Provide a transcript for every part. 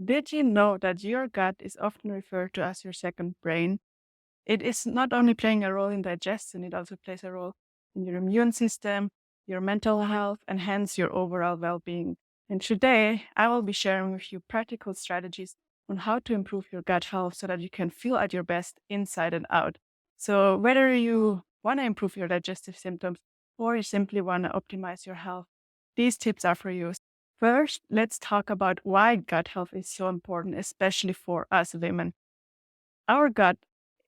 Did you know that your gut is often referred to as your second brain? It is not only playing a role in digestion, it also plays a role in your immune system, your mental health, and hence your overall well being. And today, I will be sharing with you practical strategies on how to improve your gut health so that you can feel at your best inside and out. So, whether you want to improve your digestive symptoms or you simply want to optimize your health, these tips are for you. First, let's talk about why gut health is so important, especially for us women. Our gut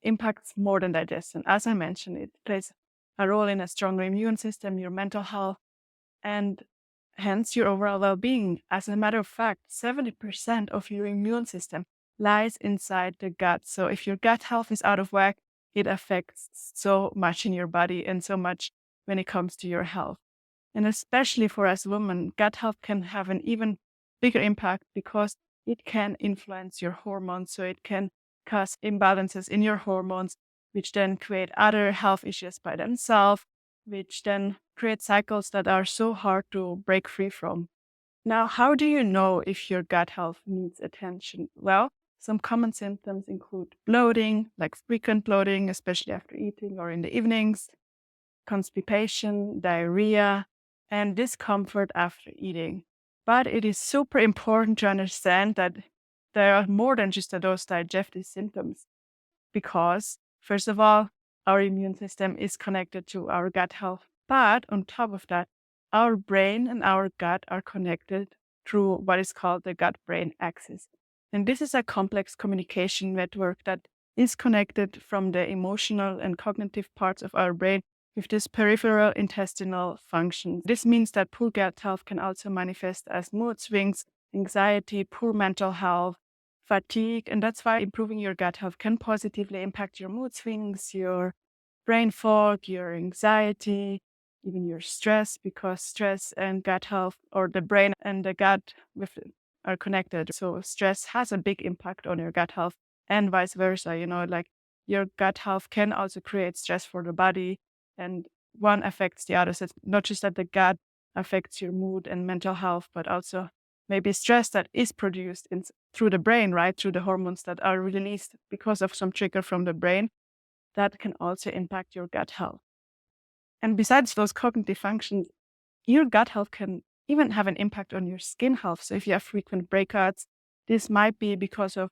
impacts more than digestion. As I mentioned, it plays a role in a stronger immune system, your mental health, and hence your overall well being. As a matter of fact, 70% of your immune system lies inside the gut. So if your gut health is out of whack, it affects so much in your body and so much when it comes to your health. And especially for us women, gut health can have an even bigger impact because it can influence your hormones. So it can cause imbalances in your hormones, which then create other health issues by themselves, which then create cycles that are so hard to break free from. Now, how do you know if your gut health needs attention? Well, some common symptoms include bloating, like frequent bloating, especially after eating or in the evenings, constipation, diarrhea, and discomfort after eating. But it is super important to understand that there are more than just those digestive symptoms because, first of all, our immune system is connected to our gut health. But on top of that, our brain and our gut are connected through what is called the gut brain axis. And this is a complex communication network that is connected from the emotional and cognitive parts of our brain with this peripheral intestinal function. This means that poor gut health can also manifest as mood swings, anxiety, poor mental health, fatigue. And that's why improving your gut health can positively impact your mood swings, your brain fog, your anxiety, even your stress, because stress and gut health, or the brain and the gut with are connected. So stress has a big impact on your gut health and vice versa. Like your gut health can also create stress for the body and one affects the other. So it's not just that the gut affects your mood and mental health, but also maybe stress that is produced through the brain, right? Through the hormones that are released because of some trigger from the brain that can also impact your gut health. And besides those cognitive functions, your gut health can even have an impact on your skin health. So if you have frequent breakouts, this might be because of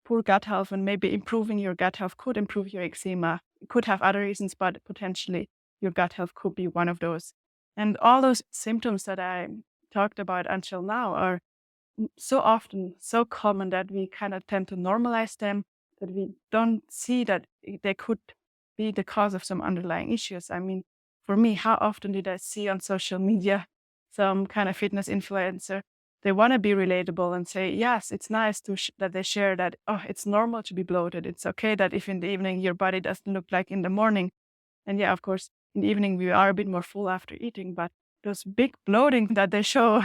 poor gut health, and maybe improving your gut health could improve your eczema. It could have other reasons, but potentially your gut health could be one of those. And all those symptoms that I talked about until now are so often so common that we kind of tend to normalize them, that we don't see that they could be the cause of some underlying issues. I mean, for me, how often did I see on social media some kind of fitness influencer? They want to be relatable and say, yes, it's nice that they share that, oh, it's normal to be bloated. It's okay that if in the evening your body doesn't look like in the morning. And yeah, of course, in the evening we are a bit more full after eating, but those big bloating that they show,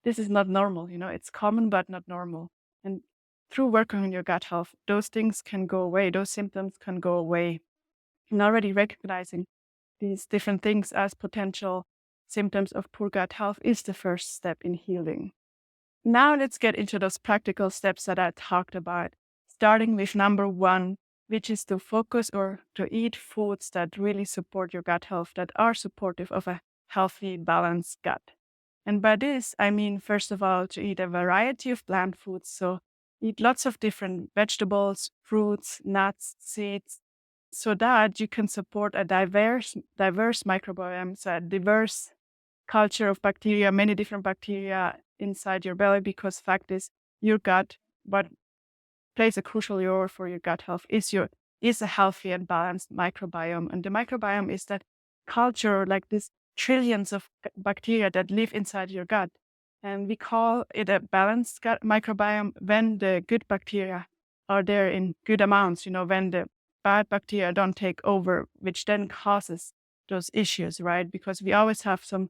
this is not normal. It's common, but not normal. And through working on your gut health, those things can go away. Those symptoms can go away. And already recognizing these different things as potential symptoms of poor gut health is the first step in healing. Now let's get into those practical steps that I talked about, starting with number one, which is to focus or to eat foods that really support your gut health, that are supportive of a healthy, balanced gut. And by this, I mean, first of all, to eat a variety of plant foods. So eat lots of different vegetables, fruits, nuts, seeds, so that you can support a diverse microbiome, so a diverse culture of bacteria, many different bacteria inside your belly, because fact is your gut, what plays a crucial role for your gut health is a healthy and balanced microbiome. And the microbiome is that culture, like this trillions of bacteria that live inside your gut. And we call it a balanced gut microbiome when the good bacteria are there in good amounts, when the bad bacteria don't take over, which then causes those issues, right? Because we always have some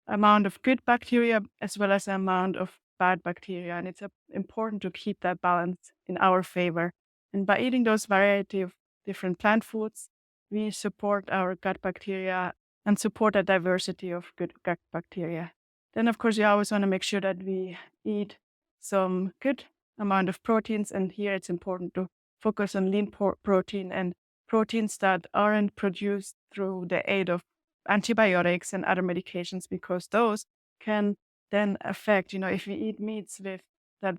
amount of good bacteria as well as an amount of bad bacteria. And it's important to keep that balance in our favor. And by eating those variety of different plant foods, we support our gut bacteria and support a diversity of good gut bacteria. Then, of course, you always want to make sure that we eat some good amount of proteins. And here it's important to focus on lean protein and proteins that aren't produced through the aid of antibiotics and other medications, because those can then affect, if we eat meats that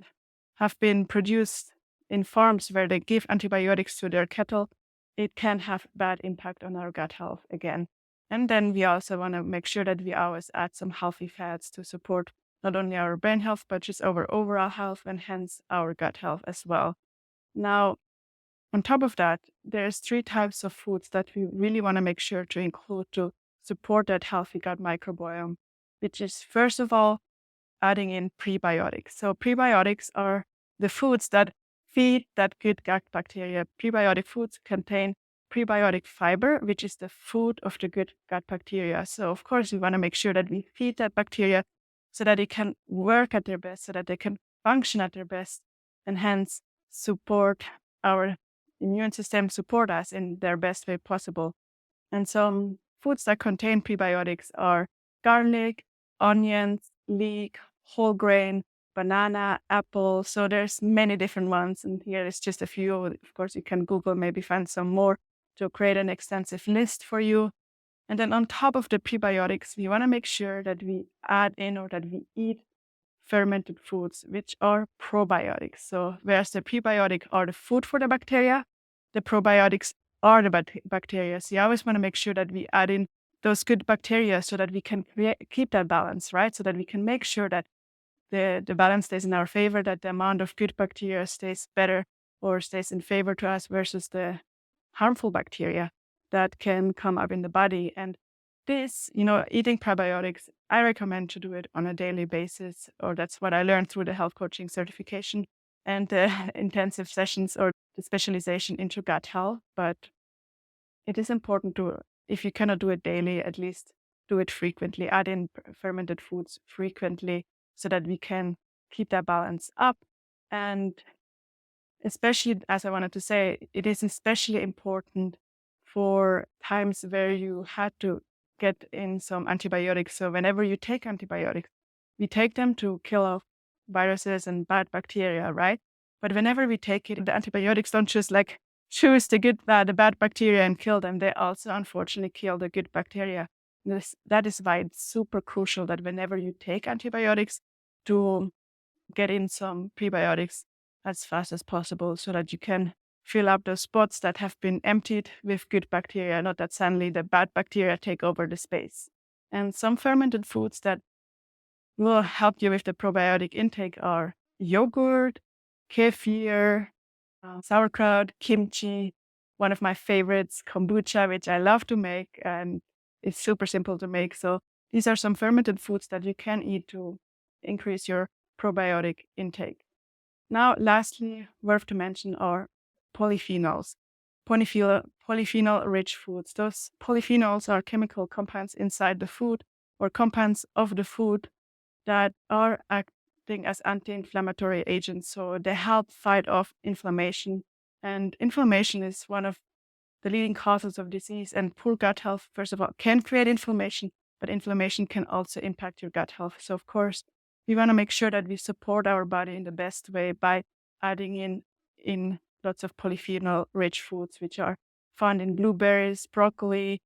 have been produced in farms where they give antibiotics to their cattle, it can have bad impact on our gut health again. And then we also want to make sure that we always add some healthy fats to support not only our brain health, but just our overall health and hence our gut health as well. Now, on top of that, there's 3 types of foods that we really want to make sure to include to support that healthy gut microbiome, which is, first of all, adding in prebiotics. So prebiotics are the foods that feed that good gut bacteria. Prebiotic foods contain prebiotic fiber, which is the food of the good gut bacteria. So of course, we want to make sure that we feed that bacteria so that it can work at their best, so that they can function at their best, and hence support our immune system, support us in their best way possible. And some foods that contain prebiotics are garlic, onions, leek, whole grain, banana, apple. So there's many different ones. And here is just a few. Of course, you can Google, maybe find some more to create an extensive list for you. And then on top of the prebiotics, we want to make sure that we add in or that we eat fermented foods, which are probiotics. So whereas the prebiotic are the food for the bacteria, the probiotics are the bacteria. So you always want to make sure that we add in those good bacteria so that we can keep that balance, right? So that we can make sure that the balance stays in our favor, that the amount of good bacteria stays better or stays in favor to us versus the harmful bacteria that can come up in the body. And this, eating probiotics, I recommend to do it on a daily basis, or that's what I learned through the health coaching certification and the intensive sessions or the specialization into gut health. But it is important to, if you cannot do it daily, at least do it frequently. Add in fermented foods frequently so that we can keep that balance up. And especially, as I wanted to say, it is especially important for times where you had to get in some antibiotics. So whenever you take antibiotics, we take them to kill off viruses and bad bacteria, right? But whenever we take it, the antibiotics don't just choose the bad bacteria and kill them. They also unfortunately kill the good bacteria. That is why it's super crucial that whenever you take antibiotics, to get in some prebiotics as fast as possible so that you can fill up those spots that have been emptied with good bacteria, not that suddenly the bad bacteria take over the space. And some fermented foods that will help you with the probiotic intake are yogurt, kefir, sauerkraut, kimchi, one of my favorites, kombucha, which I love to make, and it's super simple to make. So these are some fermented foods that you can eat to increase your probiotic intake. Now, lastly, worth to mention are polyphenols. Polyphenol-rich foods. Those polyphenols are chemical compounds inside the food or compounds of the food that are acting as anti-inflammatory agents. So they help fight off inflammation. And inflammation is one of the leading causes of disease. And poor gut health, first of all, can create inflammation, but inflammation can also impact your gut health. So, of course, we want to make sure that we support our body in the best way by adding in lots of polyphenol-rich foods, which are found in blueberries, broccoli,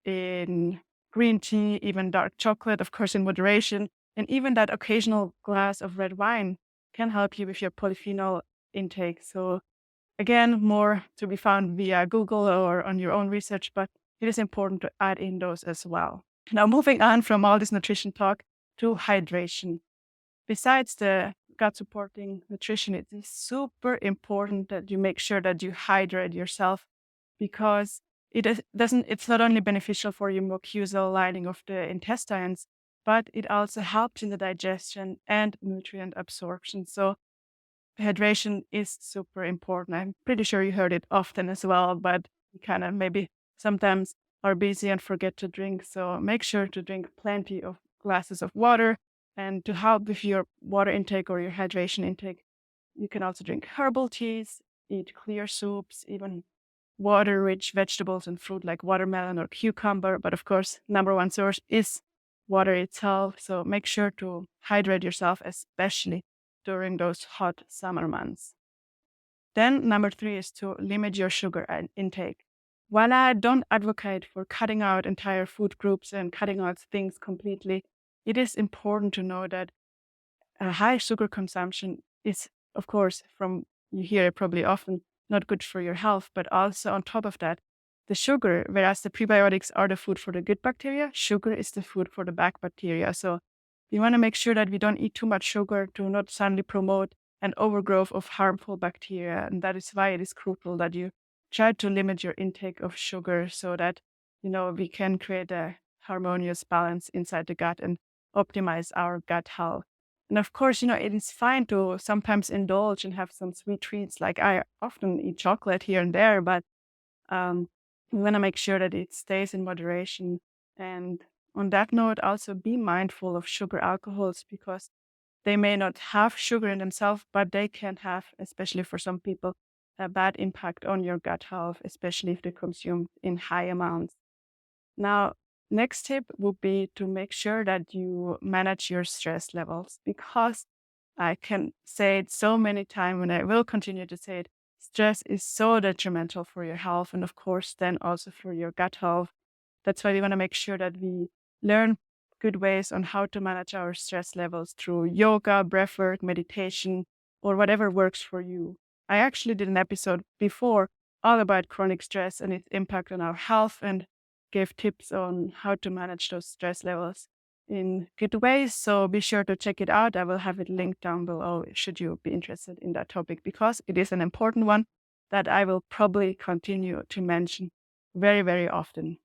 in green tea, even dark chocolate, of course, in moderation. And even that occasional glass of red wine can help you with your polyphenol intake. So again, more to be found via Google or on your own research, but it is important to add in those as well. Now, moving on from all this nutrition talk to hydration. Besides the gut supporting nutrition, it is super important that you make sure that you hydrate yourself, because it's not only beneficial for your mucosal lining of the intestines, but it also helps in the digestion and nutrient absorption. So hydration is super important. I'm pretty sure you heard it often as well, but you kind of maybe sometimes are busy and forget to drink. So make sure to drink plenty of glasses of water. And to help with your water intake or your hydration intake, you can also drink herbal teas, eat clear soups, even water-rich vegetables and fruit like watermelon or cucumber. But of course, number one source is water itself. So make sure to hydrate yourself, especially during those hot summer months. Then number 3 is to limit your sugar intake. While I don't advocate for cutting out entire food groups and cutting out things completely, it is important to know that a high sugar consumption is, of course, from you hear it probably often, not good for your health, but also on top of that, the sugar, whereas the prebiotics are the food for the good bacteria, sugar is the food for the bad bacteria. So we want to make sure that we don't eat too much sugar to not suddenly promote an overgrowth of harmful bacteria. And that is why it is crucial that you try to limit your intake of sugar so that, we can create a harmonious balance inside the gut and optimize our gut health. And of course, it is fine to sometimes indulge and have some sweet treats. Like I often eat chocolate here and there, but we want to make sure that it stays in moderation. And on that note, also be mindful of sugar alcohols because they may not have sugar in themselves, but they can have, especially for some people, a bad impact on your gut health, especially if they consume in high amounts. Now, next tip would be to make sure that you manage your stress levels because I can say it so many times and I will continue to say it. Stress is so detrimental for your health and, of course, then also for your gut health. That's why we want to make sure that we learn good ways on how to manage our stress levels through yoga, breathwork, meditation, or whatever works for you. I actually did an episode before all about chronic stress and its impact on our health and gave tips on how to manage those stress levels in good ways. So be sure to check it out. I will have it linked down below should you be interested in that topic because it is an important one that I will probably continue to mention very, very often.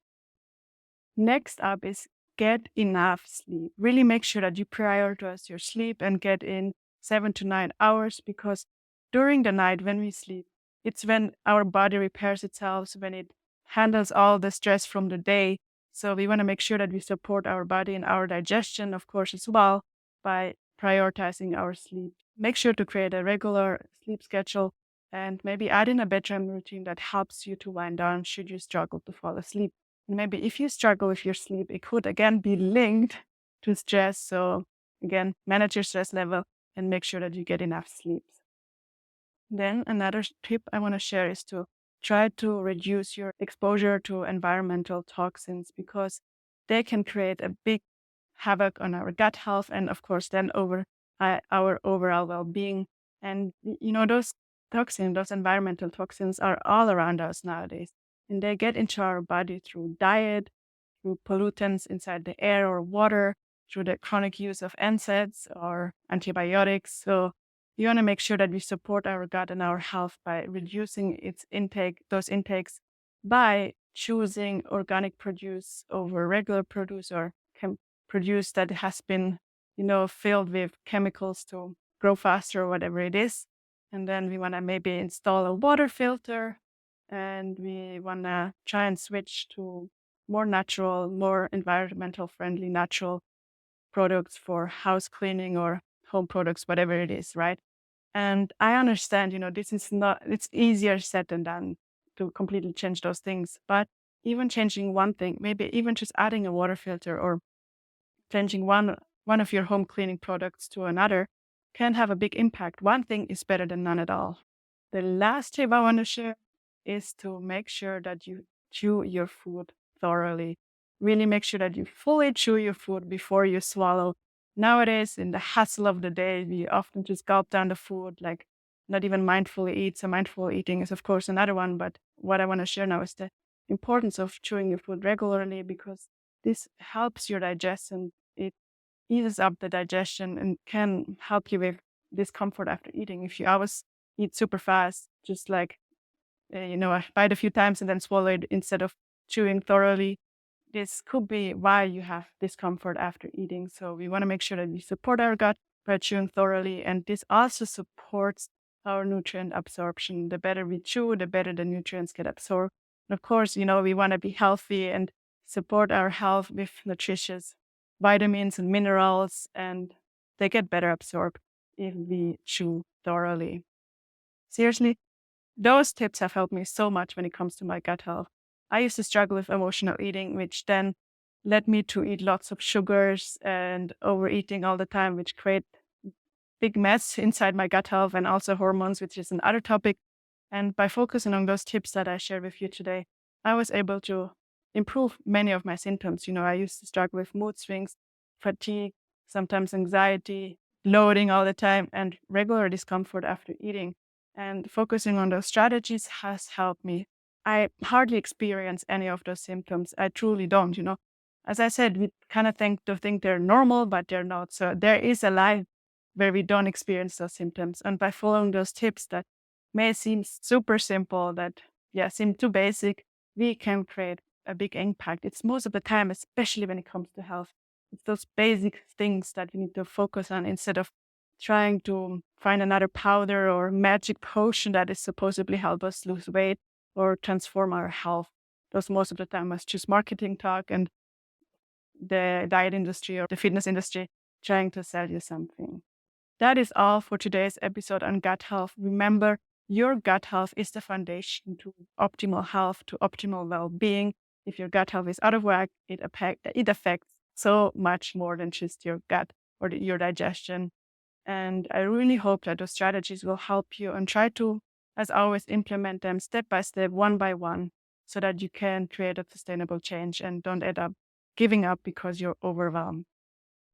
Next up is get enough sleep. Really make sure that you prioritize your sleep and get in 7 to 9 hours because during the night when we sleep, it's when our body repairs itself, when it handles all the stress from the day. So we want to make sure that we support our body and our digestion, of course, as well by prioritizing our sleep. Make sure to create a regular sleep schedule and maybe add in a bedtime routine that helps you to wind down should you struggle to fall asleep. And maybe if you struggle with your sleep, it could again be linked to stress. So again, manage your stress level and make sure that you get enough sleep. Then another tip I want to share is to try to reduce your exposure to environmental toxins because they can create a big havoc on our gut health and of course then over our overall well-being. And those toxins, those environmental toxins are all around us nowadays. And they get into our body through diet, through pollutants inside the air or water, through the chronic use of NSAIDs or antibiotics. So we want to make sure that we support our gut and our health by reducing those intakes by choosing organic produce over regular produce or produce that has been, filled with chemicals to grow faster or whatever it is. And then we want to maybe install a water filter and we want to try and switch to more natural, more environmental friendly, natural products for house cleaning or home products, whatever it is, right? And I understand, it's easier said than done to completely change those things. But even changing one thing, maybe even just adding a water filter or changing one of your home cleaning products to another can have a big impact. One thing is better than none at all. The last tip I want to share is to make sure that you chew your food thoroughly. Really make sure that you fully chew your food before you swallow. Nowadays, in the hustle of the day, we often just gulp down the food, like not even mindfully eat. So mindful eating is, of course, another one. But what I want to share now is the importance of chewing your food regularly because this helps your digestion. It eases up the digestion and can help you with discomfort after eating. If you always eat super fast, just like, bite a few times and then swallow it instead of chewing thoroughly, this could be why you have discomfort after eating. So we want to make sure that we support our gut by chewing thoroughly. And this also supports our nutrient absorption. The better we chew, the better the nutrients get absorbed. And of course, we want to be healthy and support our health with nutritious vitamins and minerals, and they get better absorbed if we chew thoroughly. Seriously, those tips have helped me so much when it comes to my gut health. I used to struggle with emotional eating, which then led me to eat lots of sugars and overeating all the time, which create big mess inside my gut health and also hormones, which is another topic. And by focusing on those tips that I shared with you today, I was able to improve many of my symptoms. I used to struggle with mood swings, fatigue, sometimes anxiety, bloating all the time, and regular discomfort after eating. And focusing on those strategies has helped me. I hardly experience any of those symptoms. I truly don't. As I said, we kind of think they're normal, but they're not. So there is a life where we don't experience those symptoms. And by following those tips that may seem super simple, seem too basic, we can create a big impact. It's most of the time, especially when it comes to health, it's those basic things that we need to focus on instead of trying to find another powder or magic potion that is supposedly help us lose weight or transform our health. Those most of the time was just marketing talk and the diet industry or the fitness industry trying to sell you something. That is all for today's episode on gut health. Remember, your gut health is the foundation to optimal health, to optimal well-being. If your gut health is out of whack, it affects so much more than just your gut or your digestion. And I really hope that those strategies will help you, and try to, as always, implement them step by step, one by one, so that you can create a sustainable change and don't end up giving up because you're overwhelmed.